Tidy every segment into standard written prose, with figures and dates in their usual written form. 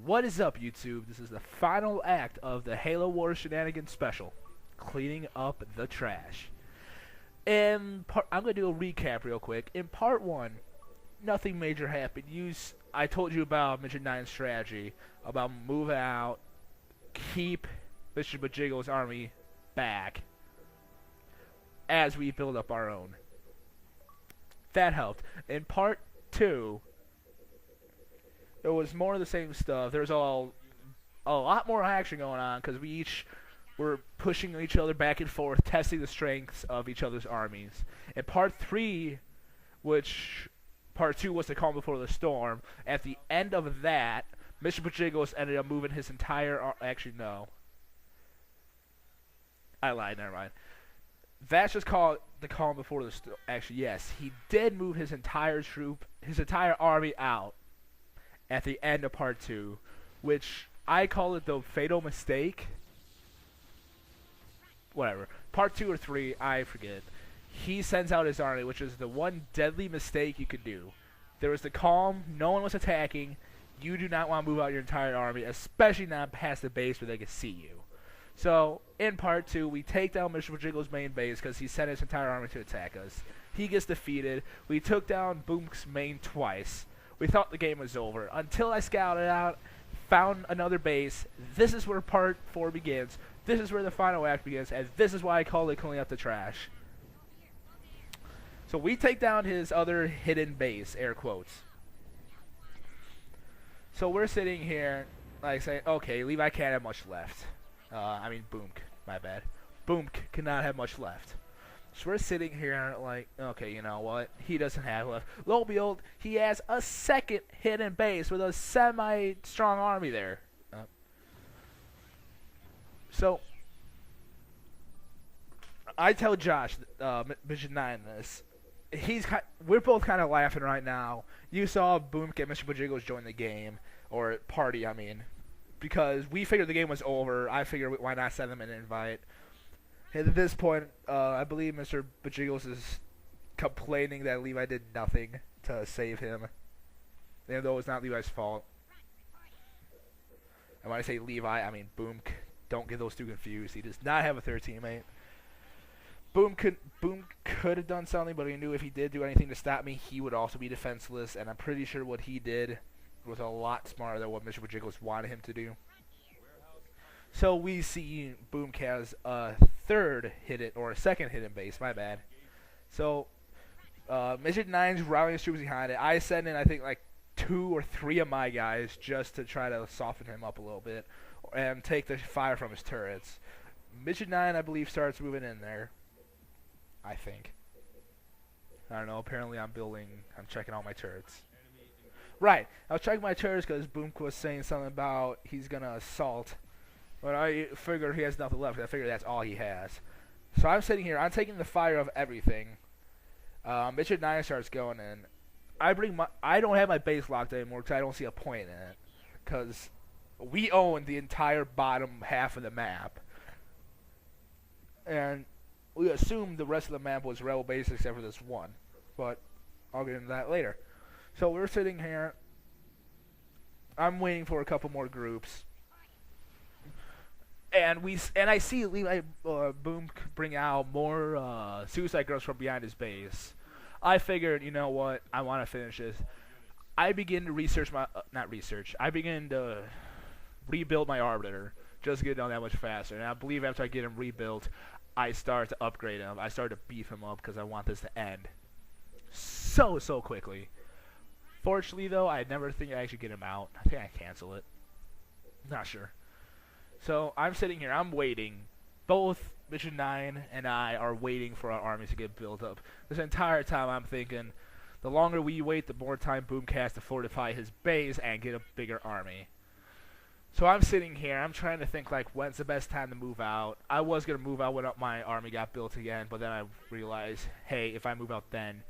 What is up, YouTube? This is the final act of the Halo Wars Shenanigans special, cleaning up the trash. I'm going to do a recap real quick. In part 1, nothing major happened. I told you about Mission 9's strategy, about moving out, keep Mr. Bajigo's army back, as we build up our own. That helped. In part 2, it was more of the same stuff. There was a lot more action going on because we each were pushing each other back and forth, testing the strengths of each other's armies. In part 3, which part 2 was the calm before the storm, at the end of that, Mr. Pachigos ended up moving his entire actually, no. I lied, never mind. That's just called the calm before the storm. Actually, yes, he did move his entire army out at the end of part 2, which I call it the fatal mistake. Whatever. Part 2 or 3, I forget. He sends out his army, which is the one deadly mistake you could do. There was the calm, no one was attacking. You do not want to move out your entire army, especially not past the base where they can see you. So, in part 2, we take down Mr. Jiggle's main base because he sent his entire army to attack us. He gets defeated. We took down Boom's main twice. We thought the game was over until I scouted out, found another base. This is where part 4 begins. This is where the final act begins, and this is why I call it cleaning up the trash. So we take down his other hidden base, air quotes. So we're sitting here, like saying, okay, Levi can't have much left. Boomk, my bad. Boomk cannot have much left. So we're sitting here like, okay, you know what? He doesn't have left. Lo and behold, he has a second hidden base with a semi-strong army there. So I tell Josh, Mission 9, this. We're both kind of laughing right now. You saw Boomk and Mr. Bajigos join the game, or party, I mean, because we figured the game was over. I figured why not send them an invite. And at this point, I believe Mr. Bajigos is complaining that Levi did nothing to save him, even though it's not Levi's fault. And when I say Levi, I mean Boomk. Don't get those two confused. He does not have a third teammate. Boom could have done something, but he knew if he did do anything to stop me, he would also be defenseless. And I'm pretty sure what he did was a lot smarter than what Mr. Bajigos wanted him to do. So we see Boomk has a second hidden base, my bad. So Mission 9's rallying his troops behind it. I send in, I think, like 2 or 3 of my guys just to try to soften him up a little bit and take the fire from his turrets. Mission 9, I believe, starts moving in there. I think. I don't know, apparently I'm checking all my turrets. Right, I was checking my turrets because Boomk was saying something about he's gonna assault. But I figured he has nothing left. I figured that's all he has. So I'm sitting here, I'm taking the fire of everything. Mission 9 starts going in. I don't have my base locked anymore because I don't see a point in it. Because we own the entire bottom half of the map. And we assumed the rest of the map was rebel base except for this one. But I'll get into that later. So we're sitting here. I'm waiting for a couple more groups. And I see Levi Boom bring out more suicide girls from behind his base. I figured, you know what, I want to finish this. I begin to research I begin to rebuild my Arbiter, just to get it done that much faster. And I believe after I get him rebuilt, I start to upgrade him. I start to beef him up because I want this to end so quickly. Fortunately, though, I never think I actually get him out. I think I cancel it. Not sure. So I'm sitting here. I'm waiting. Both Mission 9 and I are waiting for our armies to get built up. This entire time I'm thinking, the longer we wait, the more time Boomk has to fortify his base and get a bigger army. So I'm sitting here, I'm trying to think like when's the best time to move out. I was going to move out when my army got built again, but then I realized, hey, if I move out then,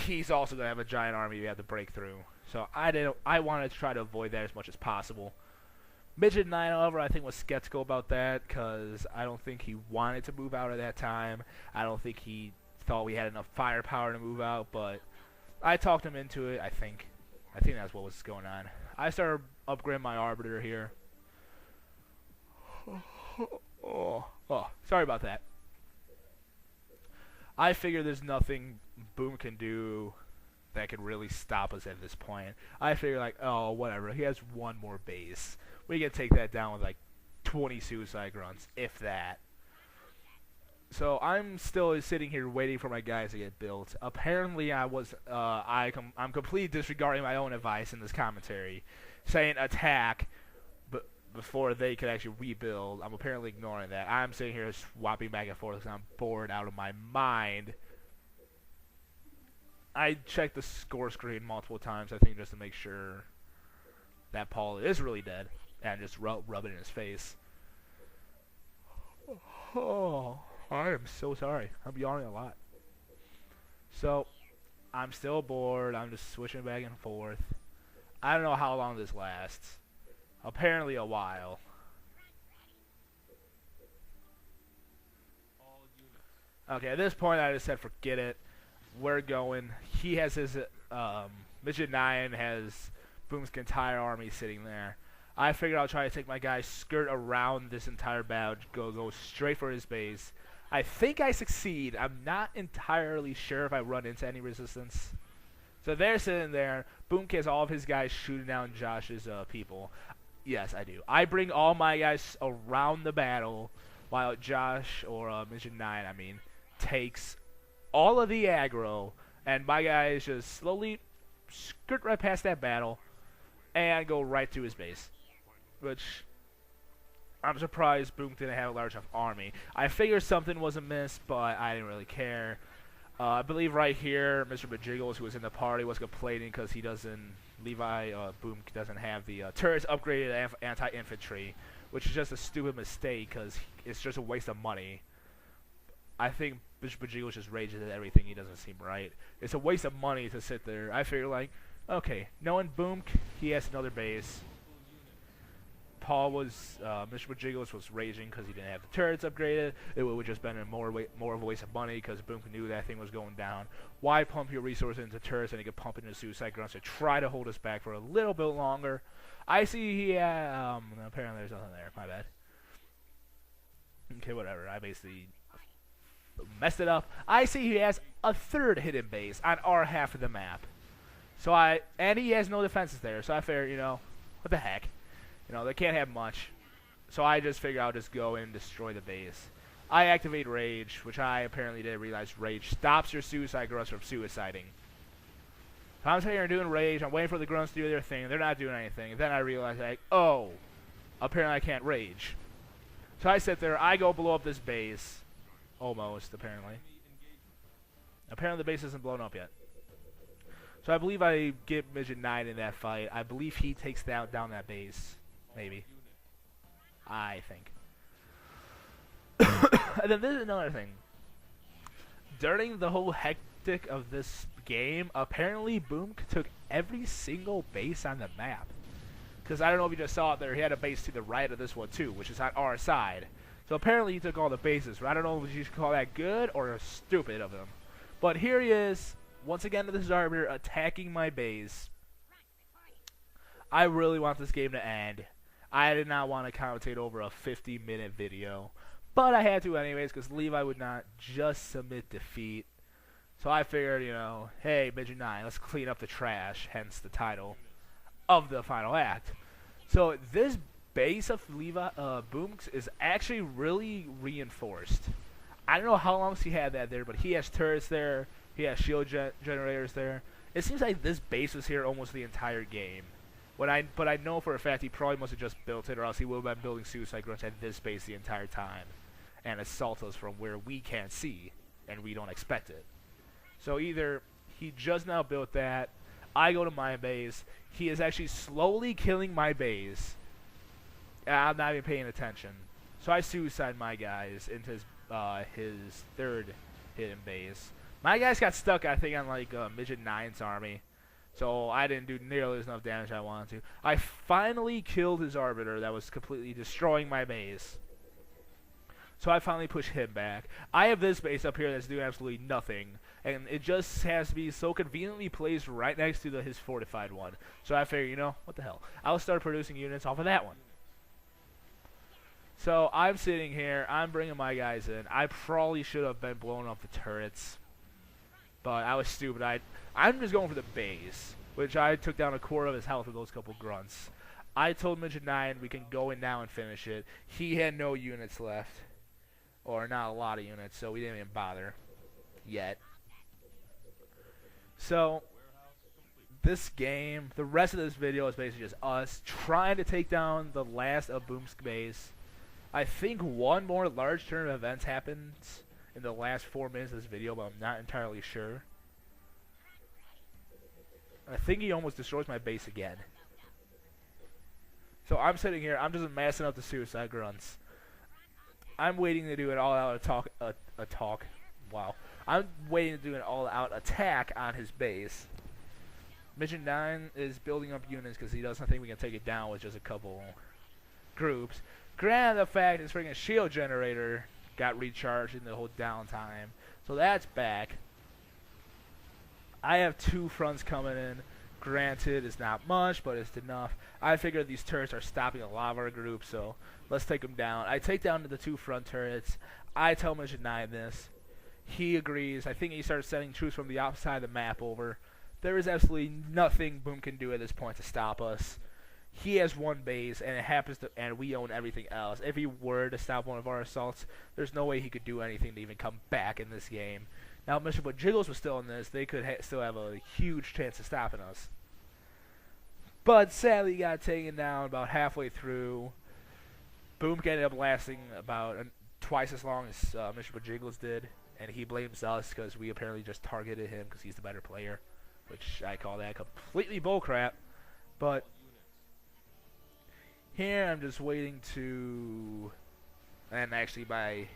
he's also going to have a giant army we have to break through. So I wanted to try to avoid that as much as possible. Midget 9, however, I think was skeptical about that because I don't think he wanted to move out at that time. I don't think he thought we had enough firepower to move out, but I talked him into it, I think. I think that's what was going on. I started upgrade my arbiter here. Oh, sorry about that. I figure there's nothing Boom can do that could really stop us at this point. I figure like, oh, whatever. He has one more base. We can take that down with like 20 suicide grunts, if that. So I'm still sitting here waiting for my guys to get built. Apparently, I'm completely disregarding my own advice in this commentary, saying attack, but before they could actually rebuild. I'm apparently ignoring that. I'm sitting here swapping back and forth because I'm bored out of my mind. I checked the score screen multiple times, I think, just to make sure that Paul is really dead, and just rub it in his face. Oh. I am so sorry. I'm yawning a lot. So, I'm still bored. I'm just switching back and forth. I don't know how long this lasts. Apparently a while. Okay, at this point I just said forget it. We're going. He has his, Midget 9 has Boom's entire army sitting there. I figured I'll try to take my guys, skirt around this entire battle, go straight for his base. I think I succeed. I'm not entirely sure if I run into any resistance. So they're sitting there. Boom has all of his guys shooting down Josh's people. Yes, I do. I bring all my guys around the battle while Josh, or Mission 9, I mean, takes all of the aggro, and my guys just slowly skirt right past that battle and go right to his base. Which, I'm surprised Boom didn't have a large enough army. I figured something was amiss, but I didn't really care. I believe right here, Mr. Bajiggles, who was in the party, was complaining because he doesn't, Boom doesn't have the turrets upgraded to anti-infantry, which is just a stupid mistake because it's just a waste of money. I think Mr. Bajiggles just rages at everything. He doesn't seem right. It's a waste of money to sit there. I figure like, okay, knowing Boom, he has another base. Paul was, Mr. Bajiggles was raging because he didn't have the turrets upgraded. It would have just been more of a waste of money because Boom knew that thing was going down. Why pump your resources into turrets and he could pump into suicide grunts to try to hold us back for a little bit longer? I see he had, apparently there's nothing there. My bad. Okay, whatever. I basically messed it up. I see he has a third hidden base on our half of the map. And he has no defenses there. So I figured, you know, what the heck. You know, they can't have much. So I just figured I'll just go in and destroy the base. I activate Rage, which I apparently didn't realize Rage stops your suicide grunts from suiciding. So I'm sitting here doing Rage. I'm waiting for the grunts to do their thing. They're not doing anything. And then I realize, like, oh, apparently I can't Rage. So I sit there. I go blow up this base. Almost, apparently. Apparently the base isn't blown up yet. So I believe I get Midget 9 in that fight. I believe he takes down that base. Maybe. I think. And then there's another thing. During the whole hectic of this game, apparently Boom took every single base on the map. Because I don't know if you just saw it there, he had a base to the right of this one too, which is on our side. So apparently he took all the bases. I don't know if you should call that good or stupid of him. But here he is, once again with this arbiter, attacking my base. I really want this game to end. I did not want to commentate over a 50-minute video. But I had to anyways, because Levi would not just submit defeat. So I figured, you know, hey, Midget 9, let's clean up the trash, hence the title of the final act. So this base of Boom's is actually really reinforced. I don't know how long he had that there, but he has turrets there, he has shield generators there. It seems like this base was here almost the entire game. But I know for a fact he probably must have just built it, or else he would have been building suicide grunts at this base the entire time and assault us from where we can't see and we don't expect it. So either he just now built that, I go to my base, he is actually slowly killing my base, and I'm not even paying attention. So I suicide my guys into his third hidden base. My guys got stuck, I think, on like Midget 9's army. So I didn't do nearly enough damage I wanted to. I finally killed his arbiter that was completely destroying my base. So I finally push him back. I have this base up here that's doing absolutely nothing, and it just has to be so conveniently placed right next to his fortified one. So I figure, you know, what the hell? I'll start producing units off of that one. So I'm sitting here, I'm bringing my guys in. I probably should have been blowing up the turrets, but I was stupid. I'm just going for the base, which I took down a quarter of his health with those couple grunts. I told Midget 9 we can go in now and finish it. He had no units left, or not a lot of units, so we didn't even bother yet. So this game, the rest of this video is basically just us trying to take down the last of Boom's base. I think one more large turn of events happens in the last 4 minutes of this video, but I'm not entirely sure. I think he almost destroys my base again. So I'm sitting here, I'm just massing up the suicide grunts. I'm waiting to do an all-out attack. Wow. I'm waiting to do an all-out attack on his base. Mission 9 is building up units because he doesn't think we can take it down with just a couple groups. Granted, the fact his freaking shield generator got recharged in the whole downtime, so that's back. I have 2 fronts coming in. Granted, it's not much, but it's enough. I figure these turrets are stopping a lot of our groups, so let's take them down. I take down the 2 front turrets. I tell Mission 9 this. He agrees. I think he starts sending troops from the opposite side of the map over. There is absolutely nothing Boom can do at this point to stop us. He has 1 base, and it happens to, and we own everything else. If he were to stop one of our assaults, there's no way he could do anything to even come back in this game. Now, if Mr. Jiggles was still in this, they could still have a huge chance of stopping us. But sadly, he got taken down about halfway through. Boom ended up lasting about twice as long as Mr. Jiggles did, and he blames us because we apparently just targeted him because he's the better player, which I call that completely bullcrap. But here I'm just waiting to, and actually by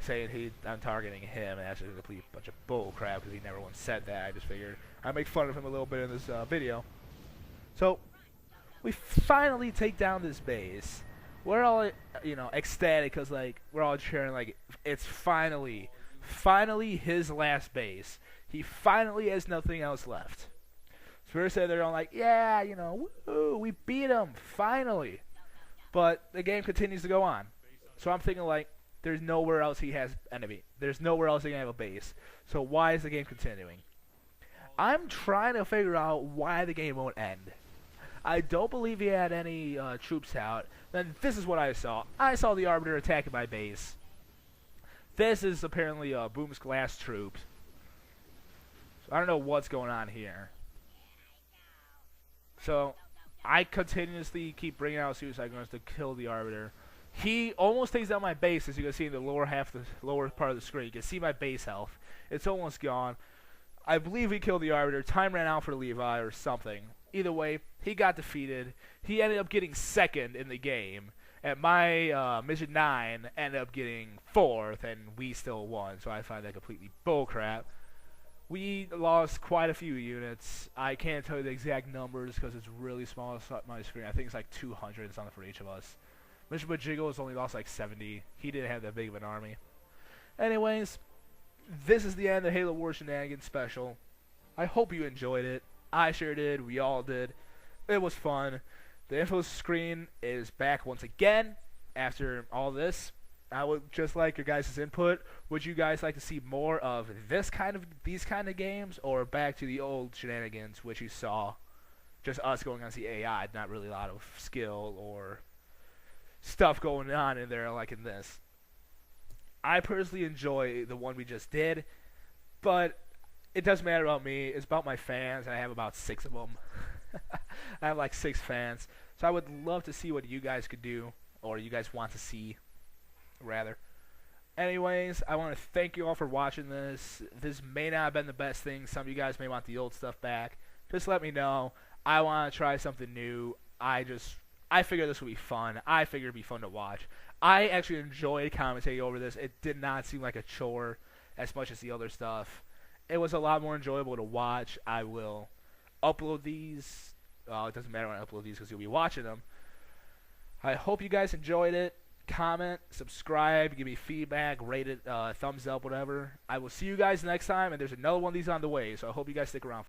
saying I'm targeting him, and that's a complete bunch of bullcrap because he never once said that. I just figured I'd make fun of him a little bit in this video. So we finally take down this base. We're all, you know, ecstatic because like we're all cheering like it's finally his last base. He finally has nothing else left. So we're sitting there all like, yeah, you know, woo, we beat him finally. But the game continues to go on. So I'm thinking like, there's nowhere else he has enemy. There's nowhere else he can have a base. So why is the game continuing? I'm trying to figure out why the game won't end. I don't believe he had any troops out. Then this is what I saw. I saw the Arbiter attacking my base. This is apparently Boom's glass troops. So I don't know what's going on here. So I continuously keep bringing out suicide guns to kill the Arbiter. He almost takes out my base, as you can see in the lower half, the lower part of the screen. You can see my base health. It's almost gone. I believe he killed the Arbiter. Time ran out for Levi or something. Either way, he got defeated. He ended up getting 2nd in the game. And my Mission 9 ended up getting 4th, and we still won. So I find that completely bullcrap. We lost quite a few units. I can't tell you the exact numbers because it's really small on my screen. I think it's like 200 or something for each of us. Mr. Jiggles only lost like 70. He didn't have that big of an army. Anyways, this is the end of Halo Wars Shenanigans special. I hope you enjoyed it. I sure did. We all did. It was fun. The info screen is back once again after all this. I would just like your guys' input. Would you guys like to see more of these kind of games, or back to the old Shenanigans, which you saw just us going against the AI, not really a lot of skill or stuff going on in there like in this? I personally enjoy the one we just did, but it doesn't matter about me. It's about my fans. I have about 6 of them. I have like 6 fans. So I would love to see what you guys could do, or you guys want to see, rather. Anyways, I want to thank you all for watching this. This may not have been the best thing. Some of you guys may want the old stuff back. Just let me know. I want to try something new. I figure this would be fun. I figure it'd be fun to watch. I actually enjoyed commentating over this. It did not seem like a chore as much as the other stuff. It was a lot more enjoyable to watch. I will upload these. It doesn't matter when I upload these because you'll be watching them. I hope you guys enjoyed it. comment, subscribe, give me feedback, rate it, thumbs up, whatever. I will see you guys next time, and there's another one of these on the way, so I hope you guys stick around.